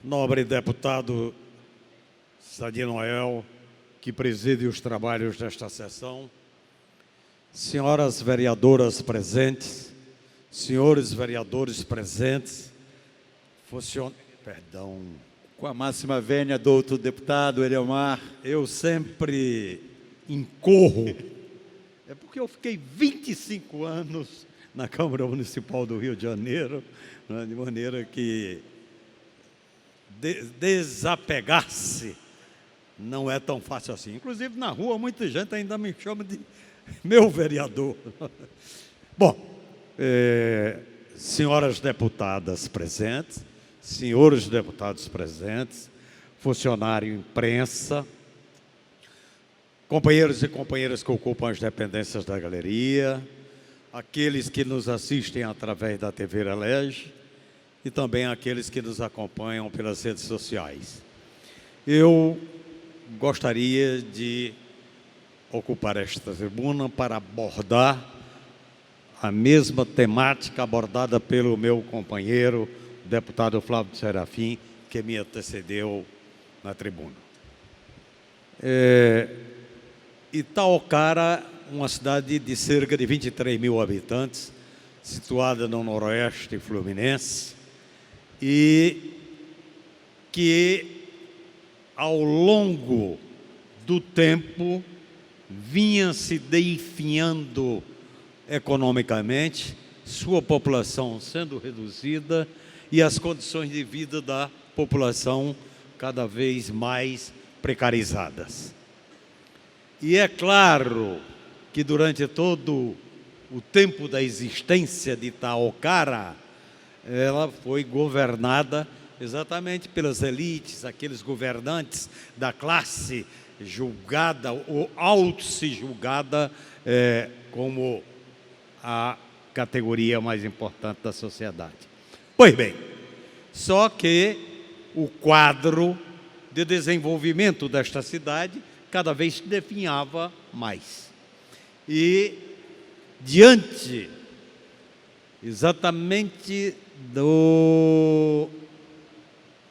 nobre deputado Sadi Noel, que preside os trabalhos desta sessão, senhoras vereadoras presentes, senhores vereadores presentes, Com a máxima vênia, doutor deputado Eliomar. Eu sempre incorro, é porque eu fiquei 25 anos na Câmara Municipal do Rio de Janeiro, né, de maneira que desapegar-se não é tão fácil assim. Inclusive, na rua, muita gente ainda me chama de meu vereador. Bom, senhoras deputadas presentes, senhores deputados presentes, funcionário imprensa, companheiros e companheiras que ocupam as dependências da galeria, aqueles que nos assistem através da TV Elege e também aqueles que nos acompanham pelas redes sociais. Eu gostaria de ocupar esta tribuna para abordar a mesma temática abordada pelo meu companheiro, deputado Flávio Serafim, que me antecedeu na tribuna. Itaocara, uma cidade de cerca de 23 mil habitantes, situada no noroeste fluminense, e que, ao longo do tempo, vinha se definhando economicamente, sua população sendo reduzida e as condições de vida da população cada vez mais precarizadas. E é claro que durante todo o tempo da existência de Itaocara, ela foi governada exatamente pelas elites, aqueles governantes da classe julgada ou auto-se julgada como a categoria mais importante da sociedade. Pois bem, só que o quadro de desenvolvimento desta cidade cada vez se definhava mais. E diante exatamente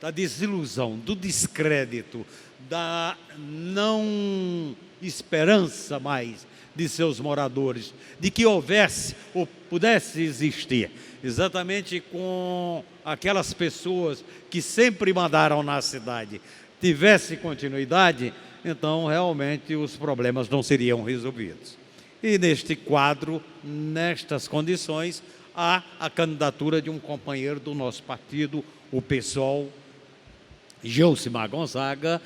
da desilusão, do descrédito, da não esperança mais de seus moradores, de que houvesse ou pudesse existir, exatamente com aquelas pessoas que sempre mandaram na cidade, tivesse continuidade, então realmente os problemas não seriam resolvidos. E neste quadro, nestas condições, há a candidatura de um companheiro do nosso partido, o PSOL, Geucimar Gonzaga,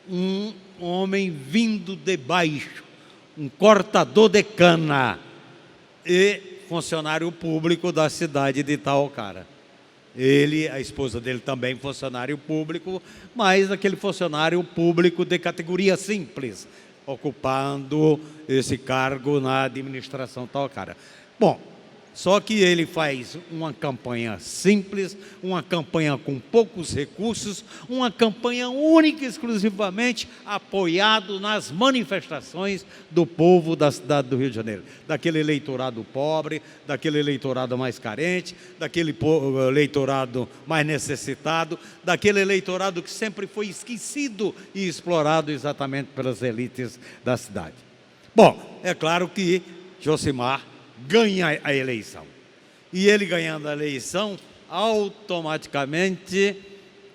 um homem vindo de baixo, um cortador de cana e funcionário público da cidade de Itaocara. Ele, a esposa dele também funcionário público, mas aquele funcionário público de categoria simples, ocupando esse cargo na administração Itaocara. Bom, só que ele faz uma campanha simples, uma campanha com poucos recursos, uma campanha única e exclusivamente apoiado nas manifestações do povo da cidade do Rio de Janeiro. Daquele eleitorado pobre, daquele eleitorado mais carente, daquele eleitorado mais necessitado, daquele eleitorado que sempre foi esquecido e explorado exatamente pelas elites da cidade. Bom, é claro que Geucimar ganha a eleição. E ele ganhando a eleição, automaticamente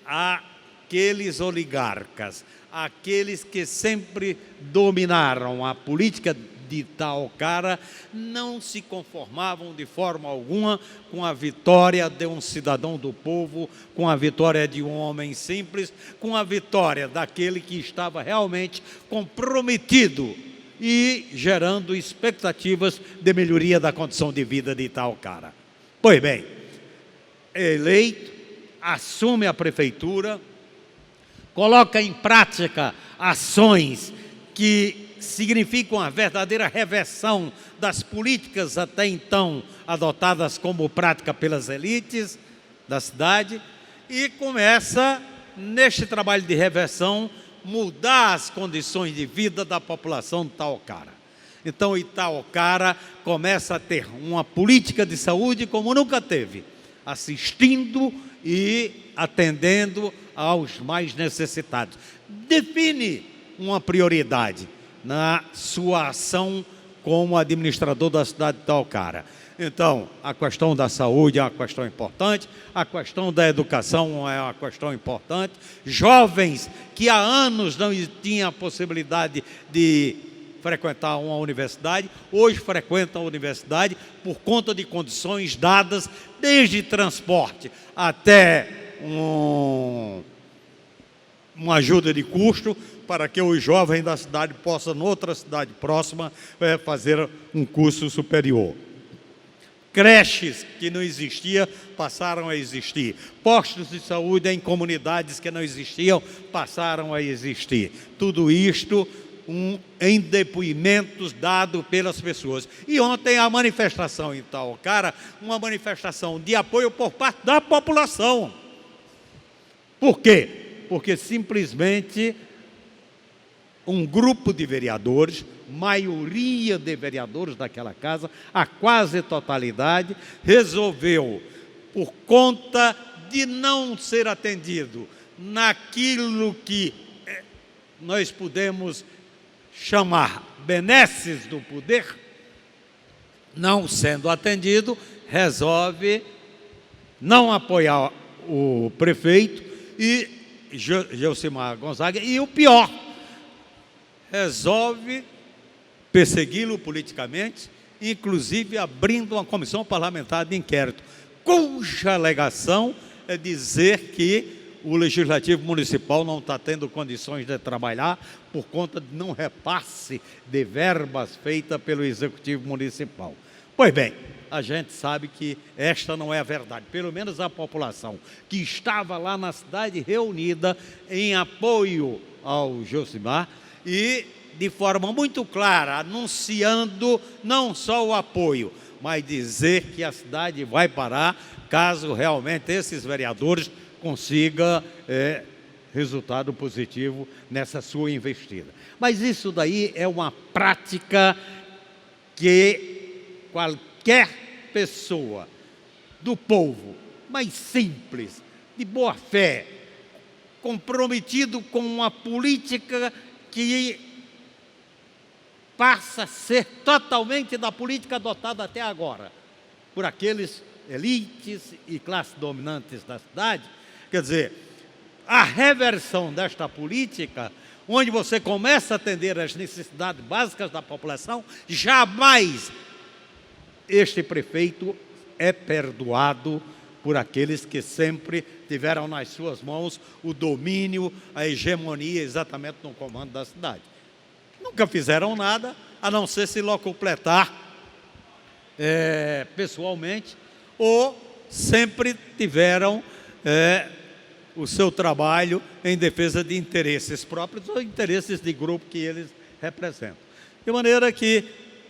aqueles oligarcas, aqueles que sempre dominaram a política de Itaocara, não se conformavam de forma alguma com a vitória de um cidadão do povo, com a vitória de um homem simples, com a vitória daquele que estava realmente comprometido e gerando expectativas de melhoria da condição de vida de Itaocara. Pois bem, eleito, assume a prefeitura, coloca em prática ações que significam a verdadeira reversão das políticas até então adotadas como prática pelas elites da cidade e começa, neste trabalho de reversão, mudar as condições de vida da população de Itaocara. Então, Itaocara começa a ter uma política de saúde como nunca teve. assistindo e atendendo aos mais necessitados. Define uma prioridade na sua ação como administrador da cidade de Itaocara. Então, a questão da saúde é uma questão importante, a questão da educação é uma questão importante. Jovens que há anos não tinham a possibilidade de frequentar uma universidade, hoje frequentam a universidade por conta de condições dadas, desde transporte até uma ajuda de custo, para que os jovens da cidade possam, noutra cidade próxima, fazer um curso superior. Creches que não existiam passaram a existir. Postos de saúde em comunidades que não existiam passaram a existir. Tudo isto em depoimentos dados pelas pessoas. E ontem a manifestação em Itaocara, uma manifestação de apoio por parte da população. Por quê? Porque simplesmente um grupo de vereadores, maioria de vereadores daquela casa, a quase totalidade, resolveu, por conta de não ser atendido naquilo que nós podemos chamar benesses do poder, não sendo atendido, resolve não apoiar o prefeito e Geucimar Gonzaga, e o pior, resolve persegui-lo politicamente, inclusive abrindo uma comissão parlamentar de inquérito, cuja alegação é dizer que o Legislativo Municipal não está tendo condições de trabalhar por conta de não repasse de verbas feita pelo Executivo Municipal. Pois bem, a gente sabe que esta não é a verdade. Pelo menos a população que estava lá na cidade reunida em apoio ao Geucimar e de forma muito clara, anunciando não só o apoio, mas dizer que a cidade vai parar caso realmente esses vereadores consigam resultado positivo nessa sua investida. Mas isso daí é uma prática que qualquer pessoa do povo, mais simples, de boa fé, comprometido com uma política que passa a ser totalmente da política adotada até agora por aqueles elites e classes dominantes da cidade. Quer dizer, a reversão desta política, onde você começa a atender às necessidades básicas da população, jamais este prefeito é perdoado por aqueles que sempre tiveram nas suas mãos o domínio, a hegemonia exatamente no comando da cidade. Nunca fizeram nada, a não ser se locupletar pessoalmente, ou sempre tiveram o seu trabalho em defesa de interesses próprios ou interesses de grupo que eles representam. De maneira que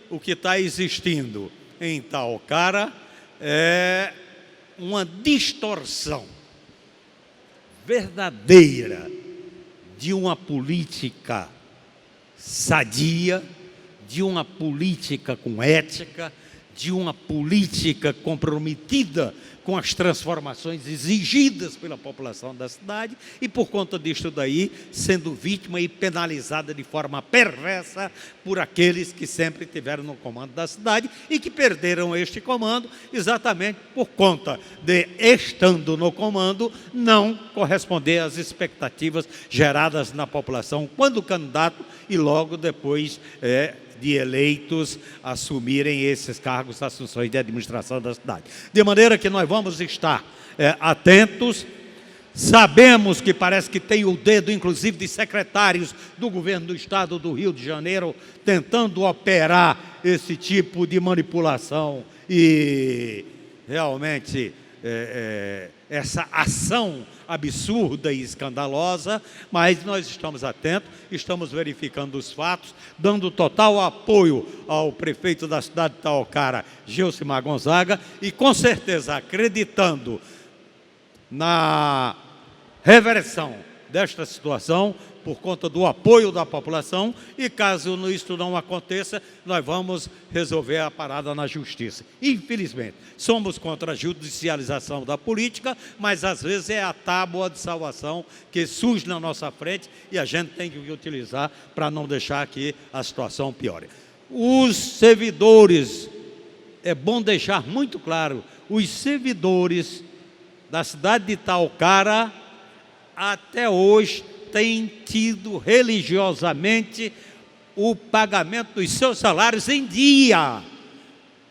o que está existindo em Itaocara é uma distorção verdadeira de uma política sadia, de uma política com ética, de uma política comprometida com as transformações exigidas pela população da cidade e, por conta disto daí, sendo vítima e penalizada de forma perversa por aqueles que sempre tiveram no comando da cidade e que perderam este comando exatamente por conta de, estando no comando, não corresponder às expectativas geradas na população quando candidato e logo depois de eleitos assumirem esses cargos, as funções de administração da cidade. De maneira que nós vamos estar atentos. Sabemos que parece que tem o dedo, inclusive, de secretários do governo do estado do Rio de Janeiro, tentando operar esse tipo de manipulação e realmente essa ação absurda e escandalosa, mas nós estamos atentos, estamos verificando os fatos, dando total apoio ao prefeito da cidade de Itaocara, Geucimar Gonzaga, e com certeza acreditando na reversão desta situação, por conta do apoio da população, e caso isso não aconteça, nós vamos resolver a parada na justiça. Infelizmente, somos contra a judicialização da política, mas às vezes é a tábua de salvação que surge na nossa frente e a gente tem que utilizar para não deixar que a situação piore. Os servidores, é bom deixar muito claro, os servidores da cidade de Itaocara até hoje têm tido religiosamente o pagamento dos seus salários em dia,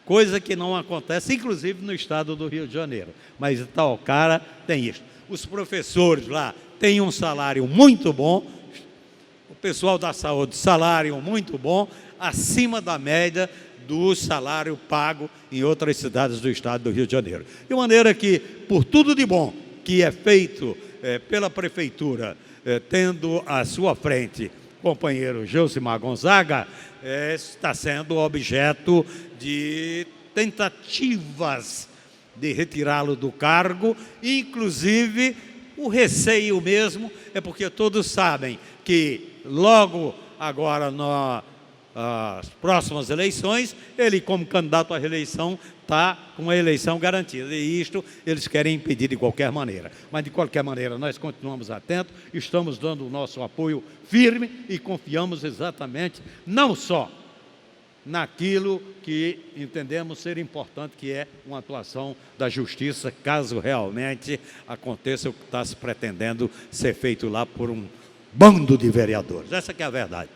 coisa que não acontece, inclusive no estado do Rio de Janeiro. Mas Itaocara tem isso. Os professores lá têm um salário muito bom, o pessoal da saúde, salário muito bom, acima da média do salário pago em outras cidades do estado do Rio de Janeiro. De maneira que, por tudo de bom que é feito pela Prefeitura, tendo à sua frente o companheiro Geusimar Gonzaga, está sendo objeto de tentativas de retirá-lo do cargo, inclusive o receio mesmo é porque todos sabem que logo agora nas próximas eleições, ele como candidato à reeleição está com a eleição garantida, e isto eles querem impedir de qualquer maneira. Mas de qualquer maneira nós continuamos atentos, estamos dando o nosso apoio firme e confiamos exatamente não só naquilo que entendemos ser importante, que é uma atuação da justiça, caso realmente aconteça o que está se pretendendo ser feito lá por um bando de vereadores. Essa que é a verdade.